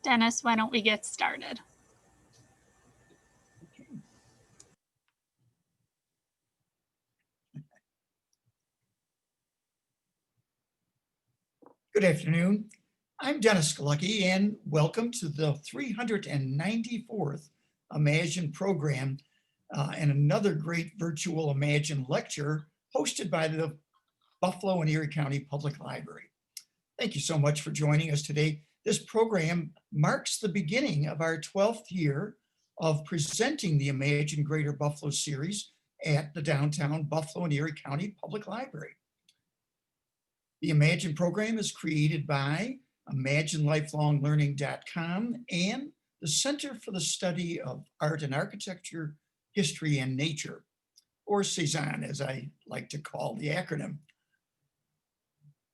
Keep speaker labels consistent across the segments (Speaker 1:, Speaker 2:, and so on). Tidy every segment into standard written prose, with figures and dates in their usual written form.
Speaker 1: Dennis, why don't we get started?
Speaker 2: Good afternoon. I'm Dennis Galucki, and welcome to the 394th Imagine program and another great virtual Imagine lecture hosted by the Buffalo and Erie County Public Library. Thank you so much for joining us today. This program marks the beginning of our 12th year of presenting the Imagine Greater Buffalo series at the downtown Buffalo and Erie County Public Library. The Imagine program is created by ImagineLifelongLearning.com and the Center for the Study of Art and Architecture, History and Nature, or C-SAAHN, as I like to call the acronym.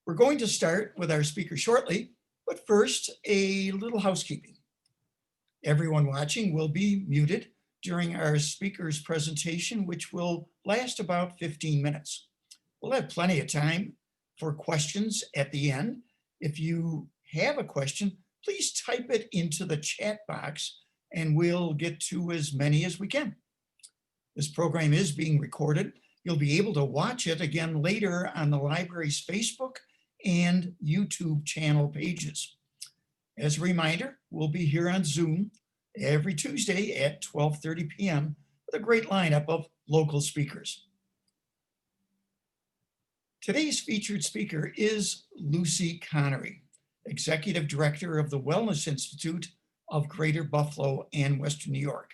Speaker 2: We're going to start with our speaker shortly, but first, a little housekeeping. Everyone watching will be muted during our speaker's presentation, which will last about 15 minutes. We'll have plenty of time for questions at the end. If you have a question, please type it into the chat box and we'll get to as many as we can. This program is being recorded. You'll be able to watch it again later on the library's Facebook and YouTube channel pages. As a reminder, we'll be here on Zoom every Tuesday at 12:30 p.m. with a great lineup of local speakers. Today's featured speaker is Lucy Connery, Executive Director of the Wellness Institute of Greater Buffalo and Western New York.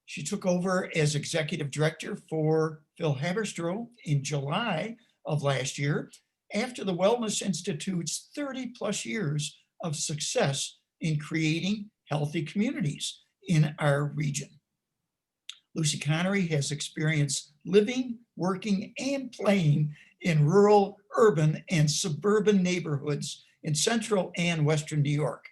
Speaker 2: She took over as Executive Director for Phil Haberstroh in July of last year after the Wellness Institute's 30+ years of success in creating healthy communities in our region. Lucy Connery has experience living, working, and playing in rural, urban, and suburban neighborhoods in Central and Western New York.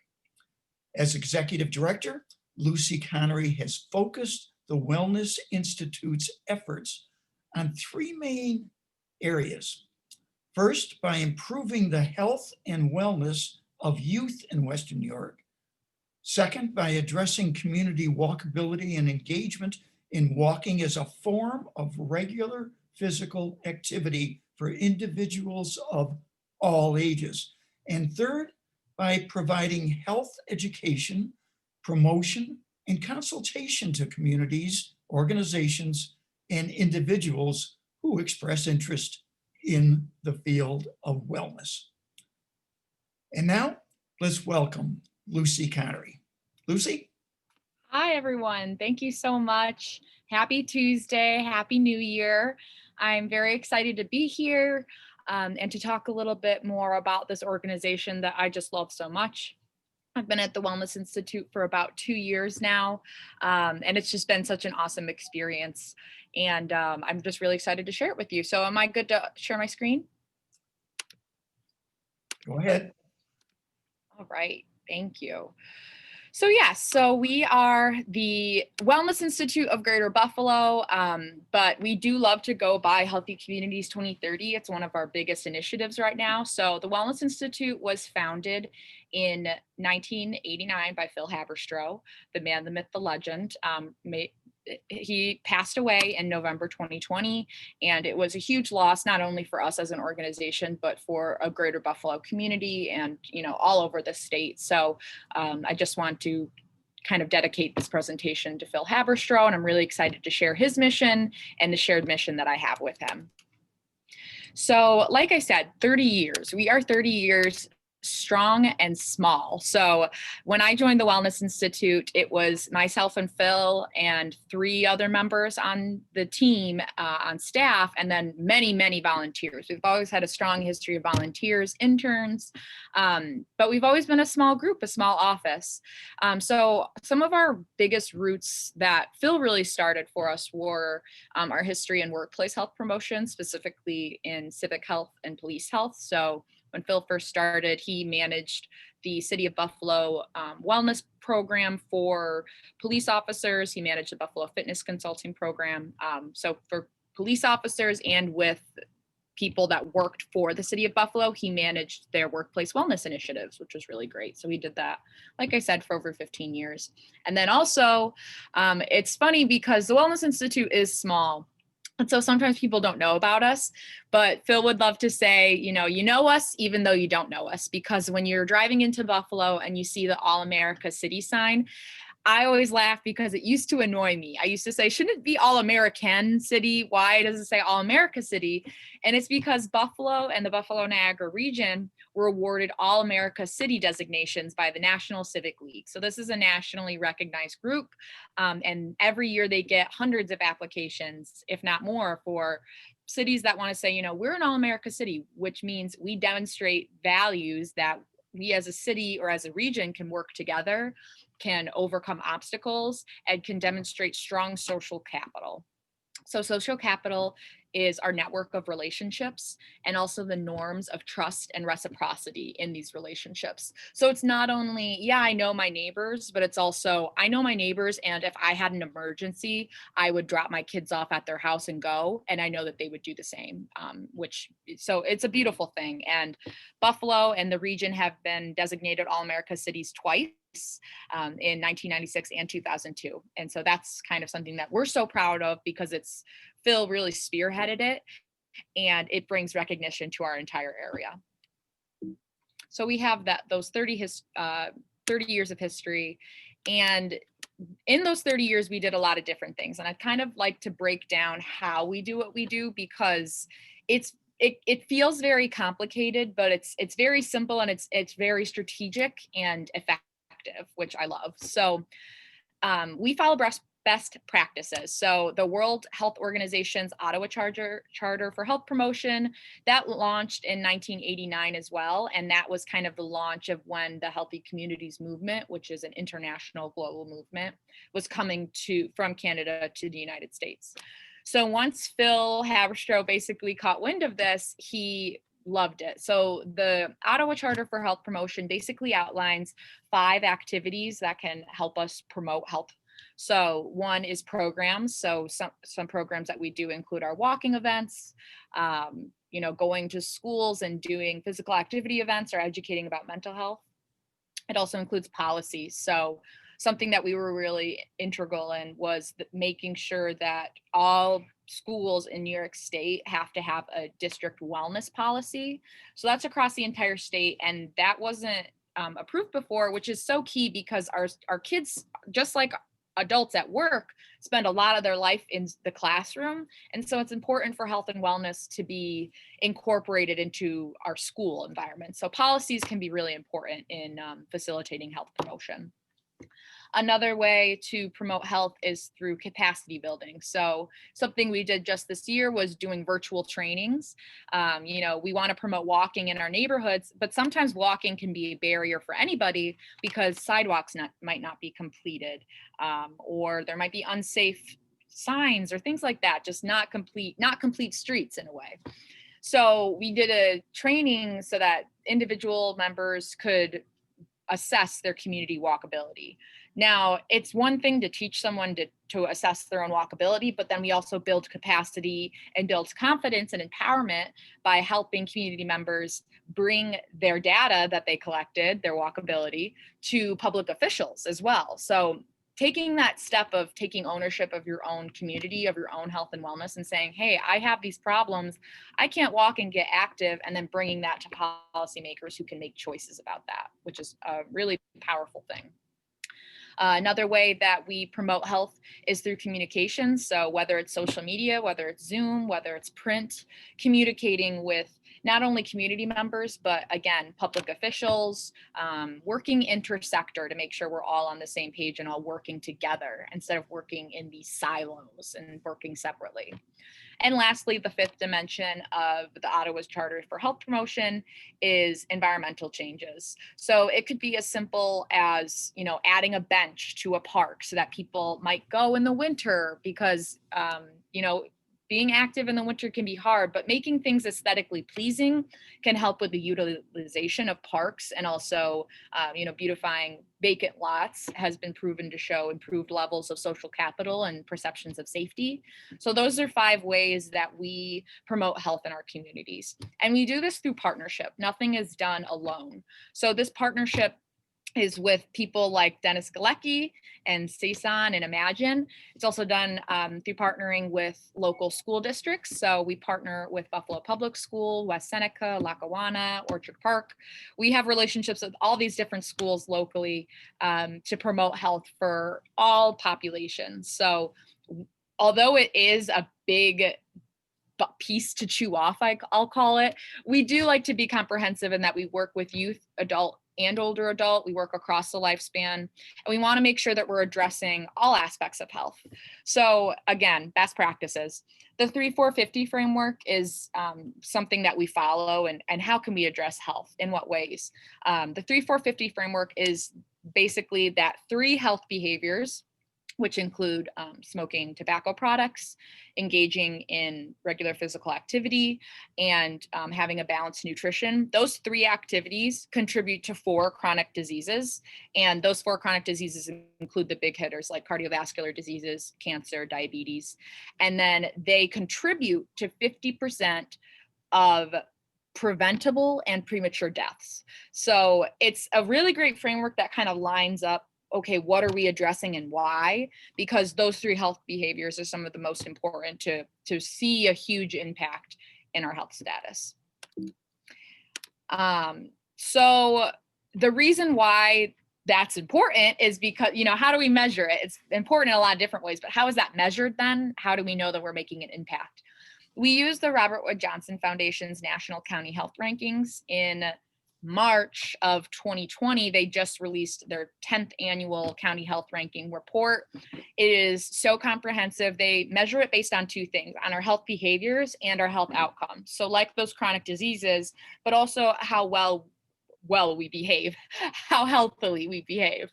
Speaker 2: As Executive Director, Lucy Connery has focused the Wellness Institute's efforts on three main areas. First, by improving the health and wellness of youth in Western New York. Second, by addressing community walkability and engagement in walking as a form of regular physical activity for individuals of all ages. And third, by providing health education, promotion, and consultation to communities, organizations, and individuals who express interest in the field of wellness. And now, let's welcome Lucy Connery. Lucy?
Speaker 3: Hi, everyone. Thank you so much. Happy Tuesday. Happy New Year. I'm very excited to be here and to talk a little bit more about this organization that I just love so much. I've been at the Wellness Institute for about 2 years now, and it's just been such an awesome experience. And I'm just really excited to share it with you. So am I good to share my screen?
Speaker 2: Go ahead.
Speaker 3: All right. Thank you. So yes, so we are the Wellness Institute of Greater Buffalo, but we do love to go by Healthy Communities 2030. It's one of our biggest initiatives right now. So the Wellness Institute was founded in 1989 by Phil Haberstroh, the man, the myth, the legend. He passed away in November 2020, and it was a huge loss, not only for us as an organization, but for a Greater Buffalo community and, all over the state. So I just want to kind of dedicate this presentation to Phil Haberstroh, and I'm really excited to share his mission and the shared mission that I have with him. So like I said, 30 years, we are 30 years strong and small. So when I joined the Wellness Institute, it was myself and Phil and 3 other members on the team, on staff, and then many, many volunteers. We've always had a strong history of volunteers, interns, but we've always been a small group, a small office. So some of our biggest roots that Phil really started for us were our history in workplace health promotion, specifically in civic health and police health. So when Phil first started, he managed the City of Buffalo wellness program for police officers. He managed the Buffalo Fitness Consulting Program. So for police officers and with people that worked for the city of Buffalo. He managed their workplace wellness initiatives, which was really great. So he did that, like I said, for over 15 years. And then also, it's funny because the Wellness Institute is small. And so sometimes people don't know about us, but Phil would love to say, you know us, even though you don't know us, because when you're driving into Buffalo and you see the All America City sign, I always laugh because it used to annoy me. I used to say, shouldn't it be All American City? Why does it say All America City? And it's because Buffalo and the Buffalo Niagara region were awarded All America City designations by the National Civic League. So this is a nationally recognized group. And every year they get hundreds of applications, if not more, for cities that want to say, we're an All America City, which means we demonstrate values that we as a city or as a region can work together, can overcome obstacles, and can demonstrate strong social capital. So social capital is our network of relationships and also the norms of trust and reciprocity in these relationships. So it's not only, yeah, I know my neighbors, but it's also, I know my neighbors, and if I had an emergency, I would drop my kids off at their house and go, and I know that they would do the same, so it's a beautiful thing. And Buffalo and the region have been designated All America Cities twice, in 1996 and 2002. And so that's kind of something that we're so proud of because Phil really spearheaded it, and it brings recognition to our entire area. So we have those 30 years of history, and in those 30 years, we did a lot of different things. And I'd kind of like to break down how we do what we do, because it feels very complicated, but it's very simple, and it's very strategic and effective, which I love. So we follow best practices. So the World Health Organization's Ottawa Charter for Health Promotion, that launched in 1989 as well. And that was kind of the launch of when the Healthy Communities Movement, which is an international global movement, was coming from Canada to the United States. So once Phil Haberstroh basically caught wind of this, he loved it. So the Ottawa Charter for Health Promotion basically outlines 5 activities that can help us promote health. So one is programs. So some programs that we do include our walking events, going to schools and doing physical activity events or educating about mental health. It also includes policies. So something that we were really integral in was making sure that all schools in New York State have to have a district wellness policy. So that's across the entire state. And that wasn't approved before, which is so key because our kids, just like adults at work, spend a lot of their life in the classroom. And so it's important for health and wellness to be incorporated into our school environment. So policies can be really important in facilitating health promotion. Another way to promote health is through capacity building. So something we did just this year was doing virtual trainings. We want to promote walking in our neighborhoods, but sometimes walking can be a barrier for anybody because sidewalks might not be completed, or there might be unsafe signs or things like that, just not complete streets in a way. So we did a training so that individual members could assess their community walkability. Now, it's one thing to teach someone to assess their own walkability, but then we also build capacity and build confidence and empowerment by helping community members bring their data that they collected, their walkability, to public officials as well. So taking that step of taking ownership of your own community, of your own health and wellness, and saying, hey, I have these problems, I can't walk and get active, and then bringing that to policymakers who can make choices about that, which is a really powerful thing. Another way that we promote health is through communication. So whether it's social media, whether it's Zoom, whether it's print, communicating with not only community members, but again, public officials, working intersector to make sure we're all on the same page and all working together instead of working in these silos and working separately. And lastly, the 5th dimension of the Ottawa's Charter for Health Promotion is environmental changes. So it could be as simple as, adding a bench to a park so that people might go in the winter because, being active in the winter can be hard, but making things aesthetically pleasing can help with the utilization of parks, and also, beautifying vacant lots has been proven to show improved levels of social capital and perceptions of safety. So those are 5 ways that we promote health in our communities. And we do this through partnership. Nothing is done alone. So this partnership is with people like Dennis Galucki and C-SAAHN and Imagine. It's also done through partnering with local school districts. So we partner with Buffalo Public School, West Seneca, Lackawanna, Orchard Park. We have relationships with all these different schools locally to promote health for all populations. So although it is a big piece to chew off, I'll call it, we do like to be comprehensive in that we work with youth, adult, and older adult. We work across the lifespan, and we want to make sure that we're addressing all aspects of health. So again, best practices. The 3-4-50 framework is something that we follow, and how can we address health? In what ways? The 3-4-50 framework is basically that 3 health behaviors, which include smoking tobacco products, engaging in regular physical activity, and having a balanced nutrition. Those 3 activities contribute to 4 chronic diseases. And those 4 chronic diseases include the big hitters like cardiovascular diseases, cancer, diabetes. And then they contribute to 50% of preventable and premature deaths. So it's a really great framework that kind of lines up, okay, what are we addressing and why? Because those 3 health behaviors are some of the most important to see a huge impact in our health status. So the reason why that's important is because, how do we measure it? It's important in a lot of different ways, but how is that measured then? How do we know that we're making an impact? We use the Robert Wood Johnson Foundation's National County Health Rankings. In March of 2020, they just released their 10th annual county health ranking report. It is so comprehensive. They measure it based on 2 things, on our health behaviors and our health outcomes. So like those chronic diseases, but also how well we behave, how healthily we behave.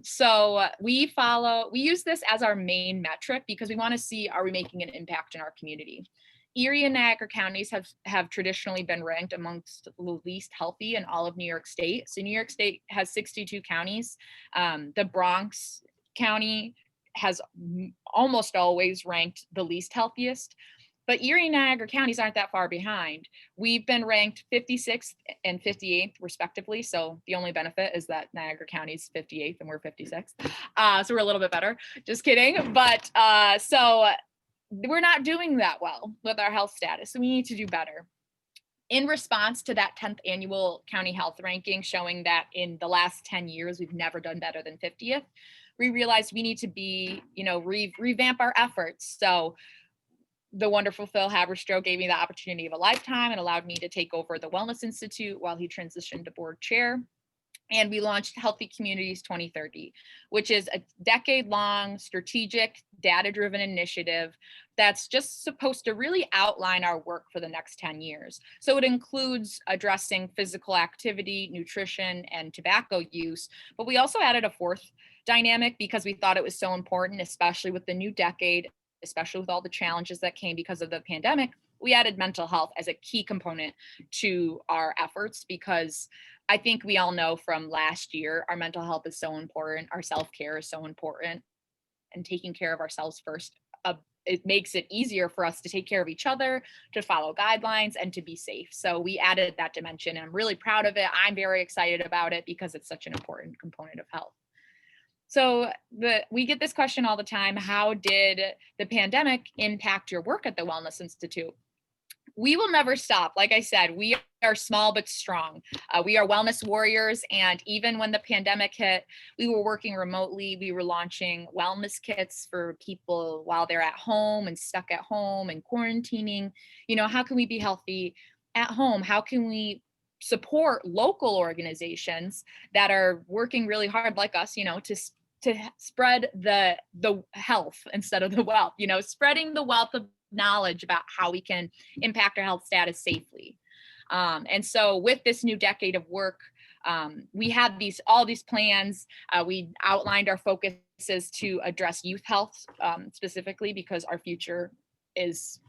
Speaker 3: So we use this as our main metric because we want to see, are we making an impact in our community? Erie and Niagara counties have traditionally been ranked amongst the least healthy in all of New York State. So New York State has 62 counties. The Bronx County has almost always ranked the least healthiest. But Erie and Niagara counties aren't that far behind. We've been ranked 56th and 58th respectively. So the only benefit is that Niagara County is 58th and we're 56th. So we're a little bit better. Just kidding. But so we're not doing that well with our health status. So we need to do better. In response to that 10th annual county health ranking showing that in the last 10 years, we've never done better than 50th, we realized we need to revamp our efforts. So the wonderful Phil Haberstroh gave me the opportunity of a lifetime and allowed me to take over the Wellness Institute while he transitioned to board chair. And we launched Healthy Communities 2030, which is a decade-long strategic data-driven initiative that's just supposed to really outline our work for the next 10 years. So it includes addressing physical activity, nutrition, and tobacco use. But we also added a 4th dynamic because we thought it was so important, especially with the new decade, especially with all the challenges that came because of the pandemic. We added mental health as a key component to our efforts because I think we all know from last year, our mental health is so important. Our self-care is so important, and taking care of ourselves first. It makes it easier for us to take care of each other, to follow guidelines, and to be safe. So we added that dimension, and I'm really proud of it. I'm very excited about it because it's such an important component of health. So we get this question all the time: how did the pandemic impact your work at the Wellness Institute? We will never stop. Like I said, we are small but strong. We are wellness warriors. And even when the pandemic hit, we were working remotely. We were launching wellness kits for people while they're at home and stuck at home and quarantining. How can we be healthy at home? How can we support local organizations that are working really hard like us, to spread the health instead of the wealth, spreading the wealth of knowledge about how we can impact our health status safely. And so with this new decade of work, we had all these plans. We outlined our focuses to address youth health specifically because our future is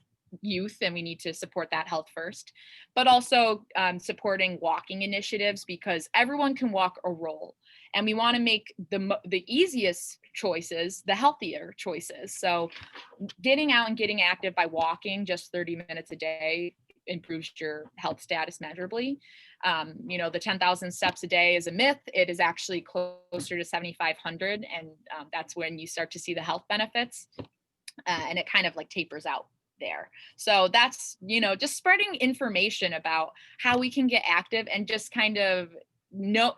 Speaker 3: youth, and we need to support that health first, but also supporting walking initiatives, because everyone can walk or roll, and we want to make the easiest choices the healthier choices. So getting out and getting active by walking just 30 minutes a day improves your health status measurably. You know, the 10,000 steps a day is a myth. It is actually closer to 7,500, and that's when you start to see the health benefits, and it kind of like tapers out there. So that's, you know, just spreading information about how we can get active, and just kind of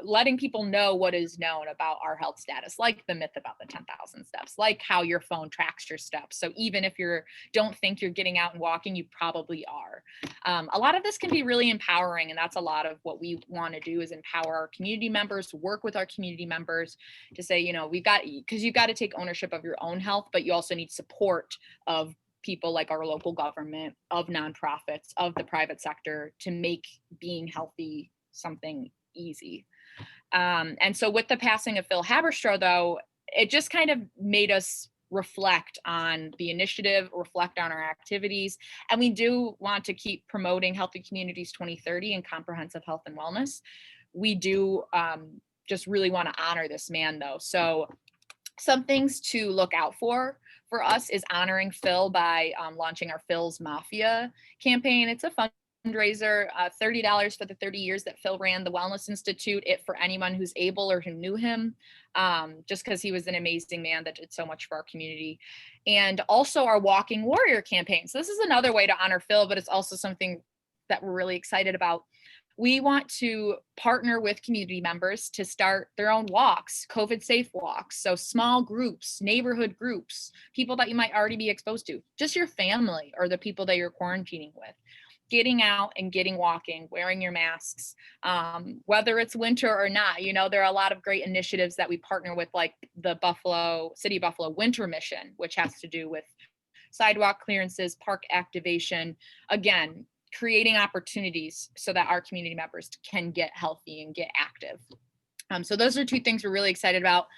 Speaker 3: letting people know what is known about our health status, like the myth about the 10,000 steps, like how your phone tracks your steps. So even if you don't think you're getting out and walking, you probably are. A lot of this can be really empowering, and that's a lot of what we want to do, is empower our community members, work with our community members to say, you know, because you've got to take ownership of your own health, but you also need support of people like our local government, of nonprofits, of the private sector, to make being healthy something easy. And so with the passing of Phil Haberstroh, though, it just kind of made us reflect on the initiative, reflect on our activities. And we do want to keep promoting Healthy Communities 2030 and comprehensive health and wellness. We do just really want to honor this man, though. So some things to look out for us is honoring Phil by launching our Phil's Mafia campaign. It's a fundraiser, $30 for the 30 years that Phil ran the Wellness Institute, it for anyone who's able or who knew him, just because he was an amazing man that did so much for our community. And also our Walking Warrior campaign. So this is another way to honor Phil, but it's also something that we're really excited about. We want to partner with community members to start their own walks, COVID safe walks. So small groups, neighborhood groups, people that you might already be exposed to, just your family or the people that you're quarantining with. Getting out and getting walking, wearing your masks, whether it's winter or not. You know, there are a lot of great initiatives that we partner with, like the City of Buffalo Winter Mission, which has to do with sidewalk clearances, park activation, again, creating opportunities so that our community members can get healthy and get active. So those are two things we're really excited about.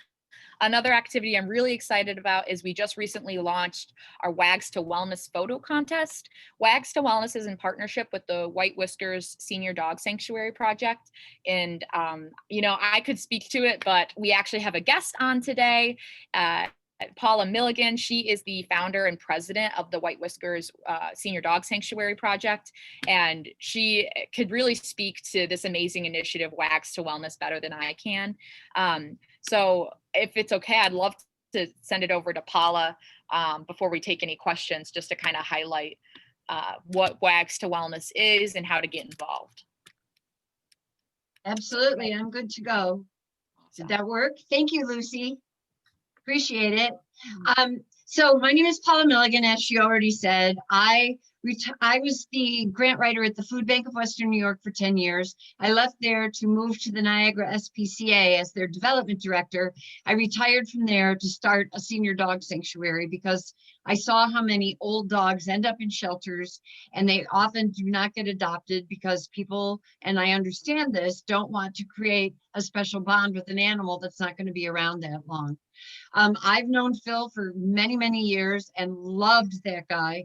Speaker 3: Another activity I'm really excited about is we just recently launched our Wags to Wellness photo contest. Wags to Wellness is in partnership with the White Whiskers Senior Dog Sanctuary Project. And, you know, I could speak to it, but we actually have a guest on today. Paula Milligan, she is the founder and president of the White Whiskers Senior Dog Sanctuary Project, and she could really speak to this amazing initiative, Wags to Wellness, better than I can. So if it's okay, I'd love to send it over to Paula before we take any questions, just to kind of highlight what Wags to Wellness is and how to get involved.
Speaker 4: Absolutely, I'm good to go. Did that work? Thank you, Lucy. Appreciate it. So my name is Paula Milligan, as she already said. I was the grant writer at the Food Bank of Western New York for 10 years. I left there to move to the Niagara SPCA as their development director. I retired from there to start a senior dog sanctuary because I saw how many old dogs end up in shelters, and they often do not get adopted because people, and I understand this, don't want to create a special bond with an animal that's not going to be around that long. I've known Phil for many, many years and loved that guy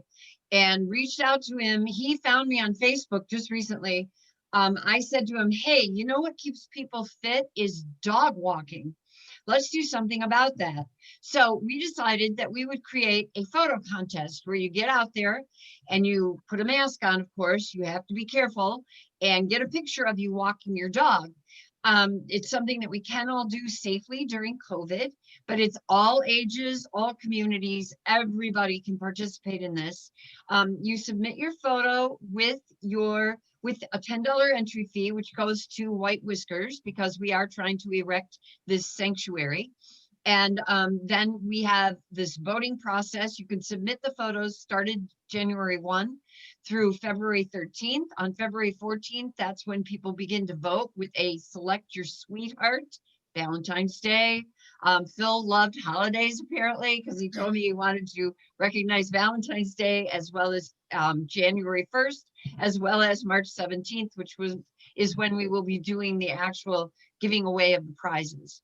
Speaker 4: and reached out to him. He found me on Facebook just recently. I said to him, hey, you know what keeps people fit is dog walking. Let's do something about that. So we decided that we would create a photo contest where you get out there and you put a mask on, of course, you have to be careful, and get a picture of you walking your dog. It's something that we can all do safely during COVID, but it's all ages, all communities, everybody can participate in this. You submit your photo with a $10 entry fee, which goes to White Whiskers because we are trying to erect this sanctuary. And then we have this voting process. You can submit the photos, started January 1 through February 13th. On February 14th, that's when people begin to vote with a Select Your Sweetheart, Valentine's Day. Phil loved holidays apparently, because he told me he wanted to recognize Valentine's Day as well as January 1st, as well as March 17th, which is when we will be doing the actual giving away of the prizes.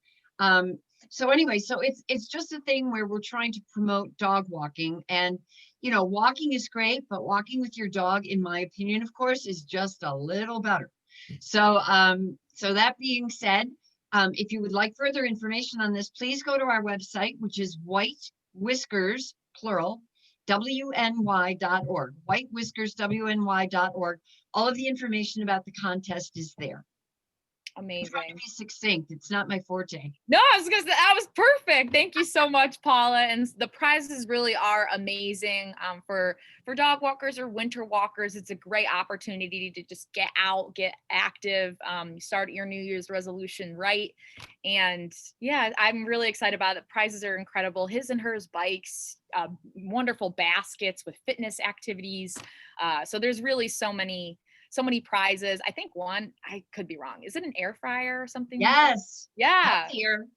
Speaker 4: So anyway, so it's just a thing where we're trying to promote dog walking, and you know, walking is great, but walking with your dog, in my opinion, of course, is just a little better. So so that being said, if you would like further information on this, please go to our website, which is White Whiskers, plural, WNY.org, whitewhiskerswny.org. All of the information about the contest is there. I'm trying to
Speaker 3: Amazing.
Speaker 4: be succinct. It's not my forte.
Speaker 3: No, I was gonna say that was perfect. Thank you so much, Paula. And the prizes really are amazing for dog walkers or winter walkers. It's a great opportunity to just get out, get active, start your New Year's resolution right. And yeah, I'm really excited about it. The prizes are incredible. His and hers bikes, wonderful baskets with fitness activities. So there's really so many prizes. I think one, I could be wrong. Is it an air fryer or something? like that?
Speaker 4: Yes.
Speaker 3: Yeah,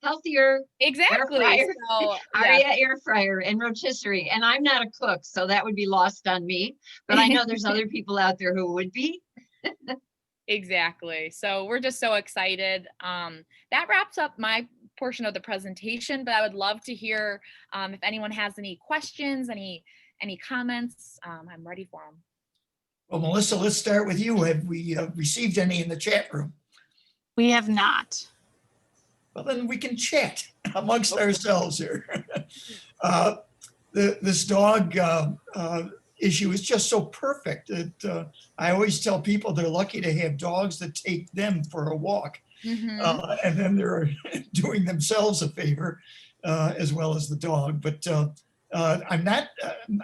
Speaker 4: Healthier.
Speaker 3: exactly.
Speaker 4: fryer.
Speaker 3: So yeah,
Speaker 4: Aria air fryer and rotisserie. And I'm not a cook, so that would be lost on me. But I know there's other people out there who would be.
Speaker 3: exactly. So we're just so excited. That wraps up my portion of the presentation, but I would love to hear if anyone has any questions, any comments. I'm ready for them.
Speaker 2: Well, Melissa, let's start with you. Have we received any in the chat room?
Speaker 1: We have not.
Speaker 2: Well, then we can chat amongst ourselves here. This dog issue is just so perfect that I always tell people they're lucky to have dogs that take them for a walk. And then they're doing themselves a favor as well as the dog. But I'm not,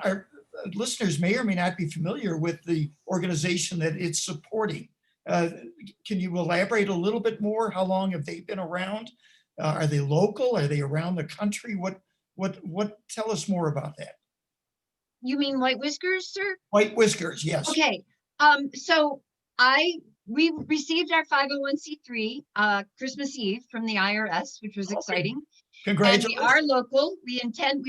Speaker 2: our listeners may or may not be familiar with the organization that it's supporting. Can you elaborate a little bit more? How long have they been around? Are they local? Are they around the country? What? Tell us more about that.
Speaker 4: You mean White Whiskers, sir?
Speaker 2: White Whiskers, yes.
Speaker 4: Okay. So we received our 501c3 Christmas Eve from the IRS, which was exciting. And we
Speaker 2: Congratulations.
Speaker 4: are local. We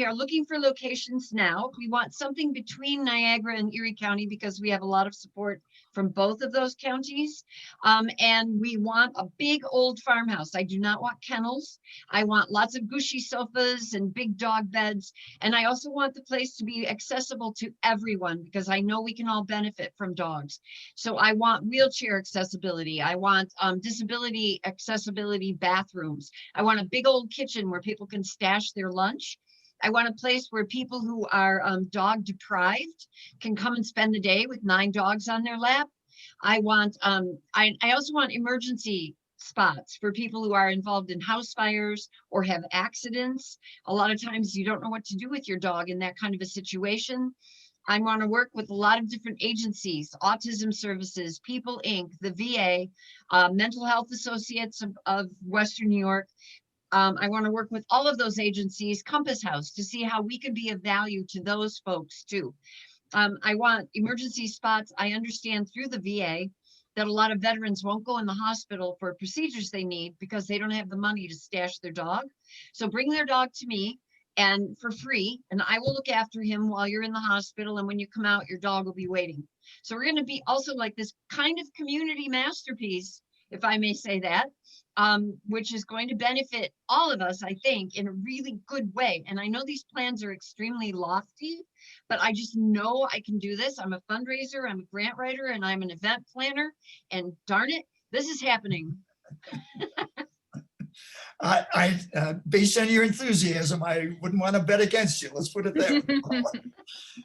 Speaker 4: are looking for locations now. We want something between Niagara and Erie County because we have a lot of support from both of those counties. And we want a big old farmhouse. I do not want kennels. I want lots of gushy sofas and big dog beds. And I also want the place to be accessible to everyone because I know we can all benefit from dogs. So I want wheelchair accessibility. I want disability accessibility bathrooms. I want a big old kitchen where people can stash their lunch. I want a place where people who are dog deprived can come and spend the day with 9 dogs on their lap. I want, I also want emergency spots for people who are involved in house fires or have accidents. A lot of times you don't know what to do with your dog in that kind of a situation. I want to work with a lot of different agencies, Autism Services, People Inc., the VA, Mental Health Associates of Western New York. I want to work with all of those agencies, Compass House, to see how we can be of value to those folks too. I want emergency spots. I understand through the VA that a lot of veterans won't go in the hospital for procedures they need because they don't have the money to stash their dog. So bring their dog to me and for free, and I will look after him while you're in the hospital. And when you come out, your dog will be waiting. So we're going to be also like this kind of community masterpiece, if I may say that, which is going to benefit all of us, I think, in a really good way. And I know these plans are extremely lofty, but I just know I can do this. I'm a fundraiser, I'm a grant writer, and I'm an event planner. And darn it, this is happening.
Speaker 2: Based on your enthusiasm, I wouldn't want to bet against you. Let's put it that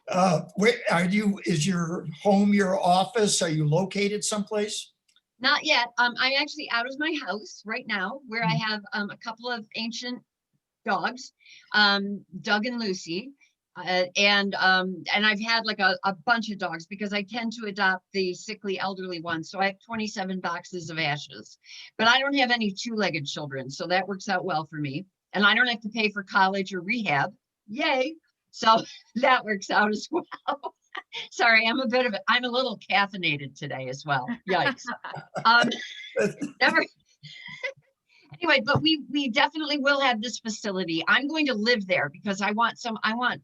Speaker 2: way. Where are you? Is your home your office? Are you located someplace?
Speaker 4: Not yet. I'm actually out of my house right now, where I have a couple of ancient dogs, Doug and Lucy, and I've had like a bunch of dogs because I tend to adopt the sickly elderly ones. So I have 27 boxes of ashes, but I don't have any 2-legged children, so that works out well for me. And I don't have to pay for college or rehab. Yay! So that works out as well. Sorry, I'm a little caffeinated today as well. Yikes. Never. Anyway, but we definitely will have this facility. I'm going to live there because I want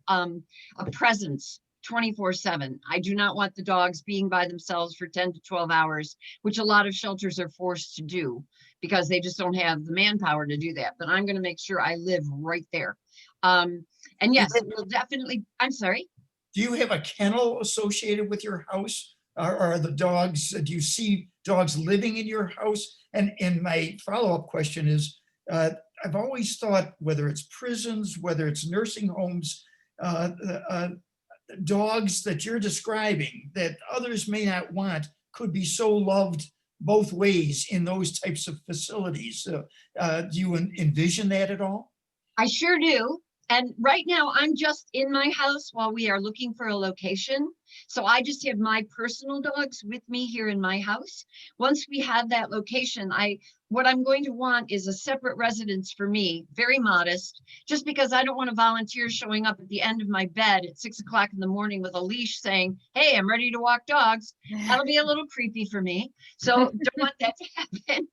Speaker 4: a presence 24/7. I do not want the dogs being by themselves for 10 to 12 hours, which a lot of shelters are forced to do because they just don't have the manpower to do that. But I'm going to make sure I live right there. And yes, we'll definitely, I'm sorry.
Speaker 2: Do you have a kennel associated with your house? Or are the dogs, do you see dogs living in your house? And my follow-up question is, I've always thought, whether it's prisons, whether it's nursing homes, dogs that you're describing that others may not want could be so loved both ways in those types of facilities. Do you envision that at all?
Speaker 4: I sure do. And right now I'm just in my house while we are looking for a location. So I just have my personal dogs with me here in my house. Once we have that location, what I'm going to want is a separate residence for me, very modest, just because I don't want a volunteer showing up at the end of my bed at 6 o'clock in the morning with a leash saying, hey, I'm ready to walk dogs. That'll be a little creepy for me. So don't want that to happen.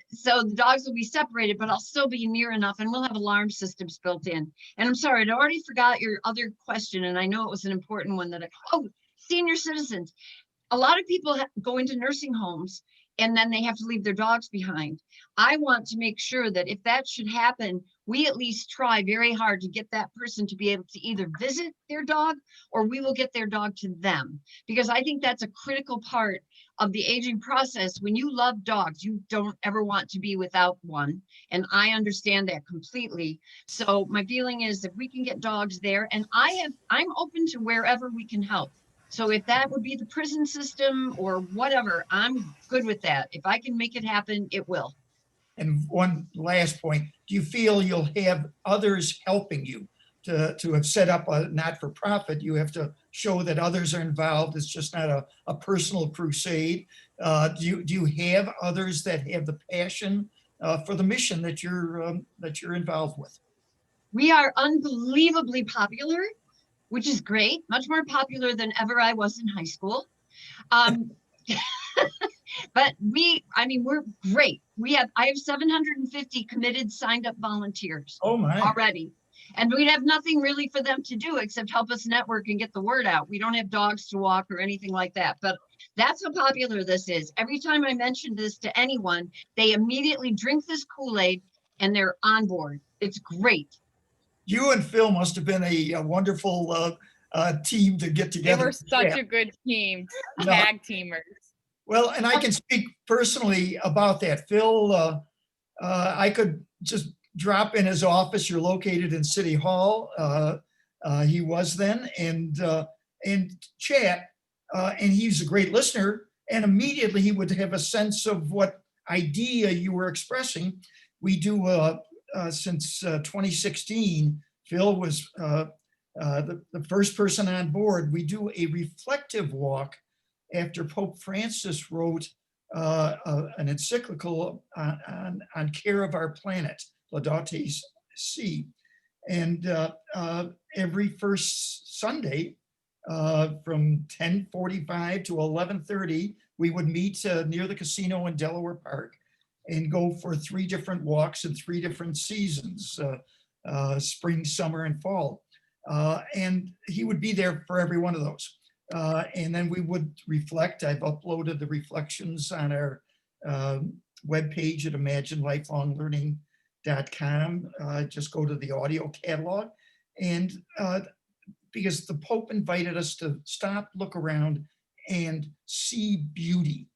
Speaker 4: So the dogs will be separated, but I'll still be near enough, and we'll have alarm systems built in. And I'm sorry, I already forgot your other question, and I know it was an important one that senior citizens. A lot of people go into nursing homes and then they have to leave their dogs behind. I want to make sure that if that should happen, we at least try very hard to get that person to be able to either visit their dog or we will get their dog to them. Because I think that's a critical part of the aging process. When you love dogs, you don't ever want to be without one. And I understand that completely. So my feeling is if we can get dogs there, and I'm open to wherever we can help. So if that would be the prison system or whatever, I'm good with that. If I can make it happen, it will.
Speaker 2: And one last point, do you feel you'll have others helping you to have set up a not-for-profit? You have to show that others are involved. It's just not a personal crusade. Do you have others that have the passion for the mission that you're involved with?
Speaker 4: We are unbelievably popular, which is great, much more popular than ever I was in high school. But we're great. I have 750 committed signed up volunteers already. And we have nothing really for them to do except help us network and get the word out. We don't have dogs to walk or anything like that, but that's how popular this is. Every time I mention this to anyone, they immediately drink this Kool-Aid and they're on board. It's great.
Speaker 2: You and Phil must have been a wonderful team to get together.
Speaker 3: They were such a good team, tag teamers.
Speaker 2: Well, and I can speak personally about that. Phil, I could just drop in his office. You're located in City Hall. He was then, and chat. And he's a great listener. And immediately he would have a sense of what idea you were expressing. We do since 2016. Phil was the first person on board. We do a reflective walk after Pope Francis wrote an encyclical on care of our planet, Laudato Si. And every first Sunday from 10:45 to 11:30, we would meet near the casino in Delaware Park and go for 3 different walks in 3 different seasons, spring, summer, and fall. And he would be there for every one of those. And then we would reflect. I've uploaded the reflections on our webpage at imaginelifelonglearning.com. Just go to the audio catalog. And because the Pope invited us to stop, look around, and see beauty.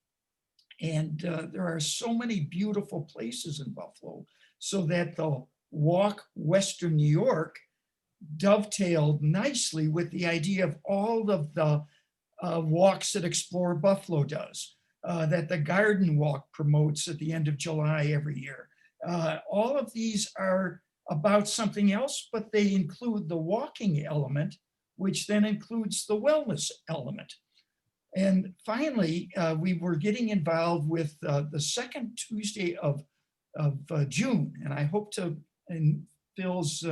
Speaker 2: And there are so many beautiful places in Buffalo, so that the Walk Western New York dovetailed nicely with the idea of all of the walks that Explore Buffalo does, that the Garden Walk promotes at the end of July every year. All of these are about something else, but they include the walking element, which then includes the wellness element. And finally, we were getting involved with the second Tuesday of June, and I hope to, in Phil's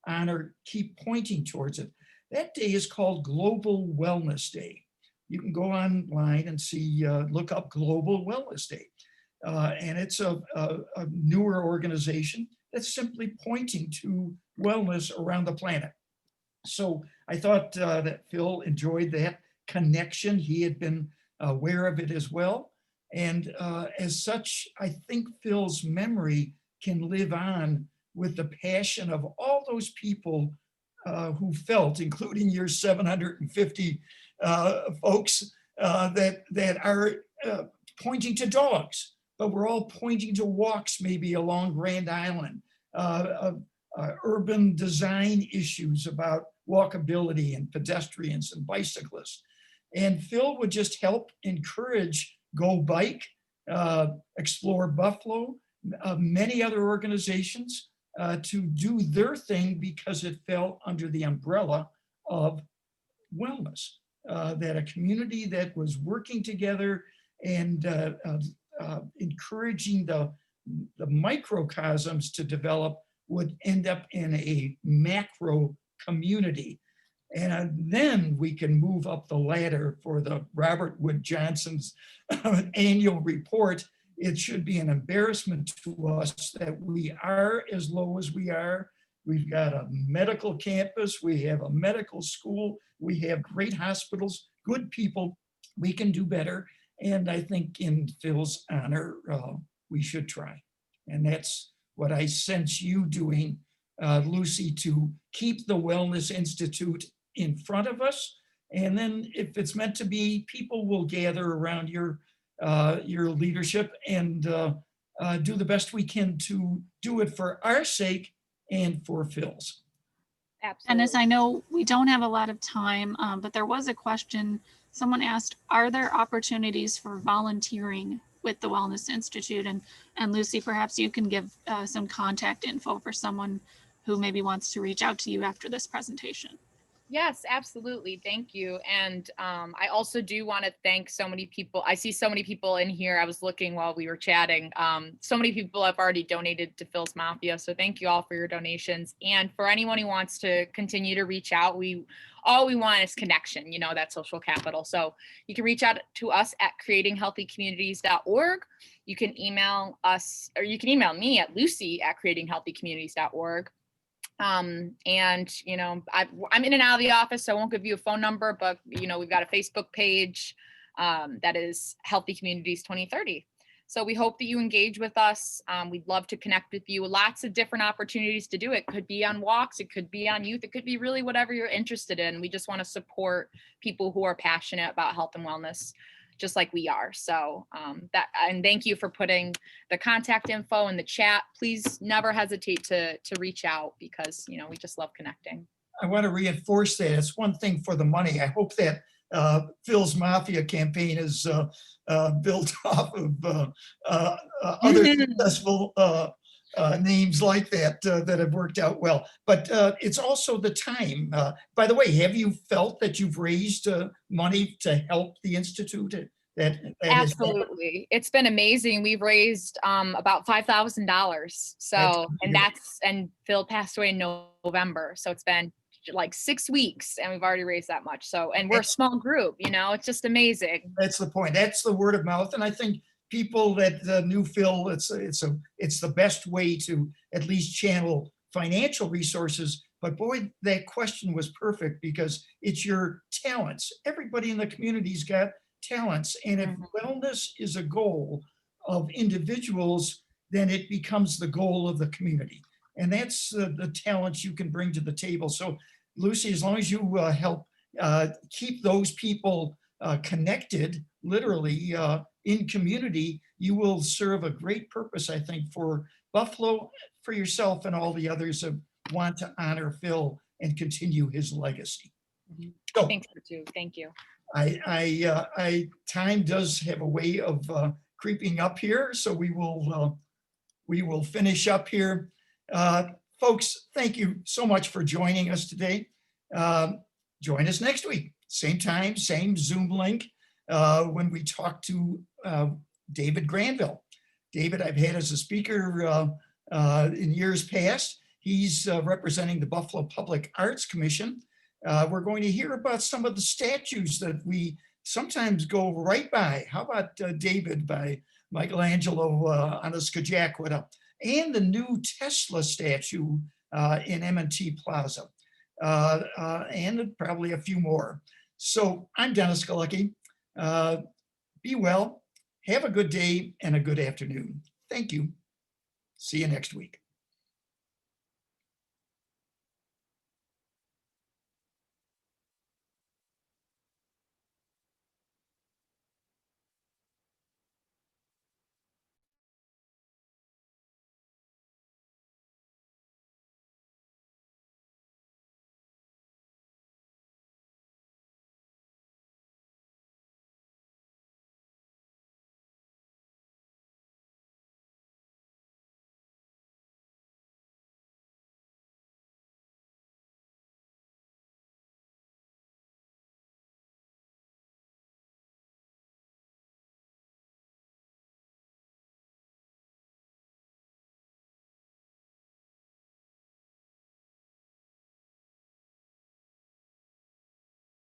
Speaker 2: honor, keep pointing towards it. That day is called Global Wellness Day. You can go online and see, look up Global Wellness Day. And it's a newer organization that's simply pointing to wellness around the planet. So I thought that Phil enjoyed that connection. He had been aware of it as well. And as such, I think Phil's memory can live on with the passion of all those people who felt, including your 750 folks that are pointing to dogs, but we're all pointing to walks maybe along Grand Island, urban design issues about walkability and pedestrians and bicyclists. And Phil would just help encourage Go Bike, Explore Buffalo, many other organizations to do their thing because it fell under the umbrella of wellness, that a community that was working together and encouraging the microcosms to develop would end up in a macro community. And then we can move up the ladder for the Robert Wood Johnson's annual report. It should be an embarrassment to us that we are as low as we are. We've got a medical campus, we have a medical school, we have great hospitals, good people. We can do better. And I think in Phil's honor, we should try. And that's what I sense you doing, Lucy, to keep the Wellness Institute in front of us. And then if it's meant to be, people will gather around your leadership and do the best we can to do it for our sake and for Phil's.
Speaker 3: Absolutely.
Speaker 1: Dennis, I know we don't have a lot of time, but there was a question. Someone asked, are there opportunities for volunteering with the Wellness Institute? And Lucy, perhaps you can give some contact info for someone who maybe wants to reach out to you after this presentation.
Speaker 3: Yes, absolutely. Thank you. And I also do want to thank so many people. I see so many people in here. I was looking while we were chatting. So many people have already donated to Phil's Mafia. So thank you all for your donations. And for anyone who wants to continue to reach out, all we want is connection, that social capital. So you can reach out to us at creatinghealthycommunities.org. You can email us, or you can email me at lucy@creatinghealthycommunities.org. And, I'm in and out of the office, so I won't give you a phone number, but, we've got a Facebook page that is Healthy Communities 2030. So we hope that you engage with us. We'd love to connect with you. Lots of different opportunities to do it. Could be on walks, it could be on youth, it could be really whatever you're interested in. We just want to support people who are passionate about health and wellness, just like we are. So and thank you for putting the contact info in the chat. Please never hesitate to reach out because, we just love connecting.
Speaker 2: I want to reinforce that. It's one thing for the money. I hope that Phil's Mafia campaign is built off of other successful names like that that have worked out well. But it's also the time. By the way, have you felt that you've raised money to help the Institute?
Speaker 3: Absolutely. It's been amazing. We've raised about $5,000. So, and Phil passed away in November. So it's been like 6 weeks and we've already raised that much. So, and we're a small group, it's just amazing.
Speaker 2: That's the point. That's the word of mouth. And I think people that knew Phil, it's the best way to at least channel financial resources. But boy, that question was perfect because it's your talents. Everybody in the community's got talents. And if wellness is a goal of individuals, then it becomes the goal of the community. And that's the talents you can bring to the table. So Lucy, as long as you help keep those people connected, literally in community, you will serve a great purpose, I think, for Buffalo, for yourself and all the others that want to honor Phil and continue his legacy.
Speaker 3: I think so too. Thank you.
Speaker 2: Time does have a way of creeping up here, so we will finish up here. Folks, thank you so much for joining us today. Join us next week, same time, same Zoom link, when we talk to David Granville. David, I've had as a speaker in years past. He's representing the Buffalo Public Arts Commission. We're going to hear about some of the statues that we sometimes go right by. How about David by Michelangelo on a Skajakwita, and the new Tesla statue in M&T Plaza, and probably a few more. So I'm Dennis Galucki. Be well, Have a good day and a good afternoon. Thank you. See you next week.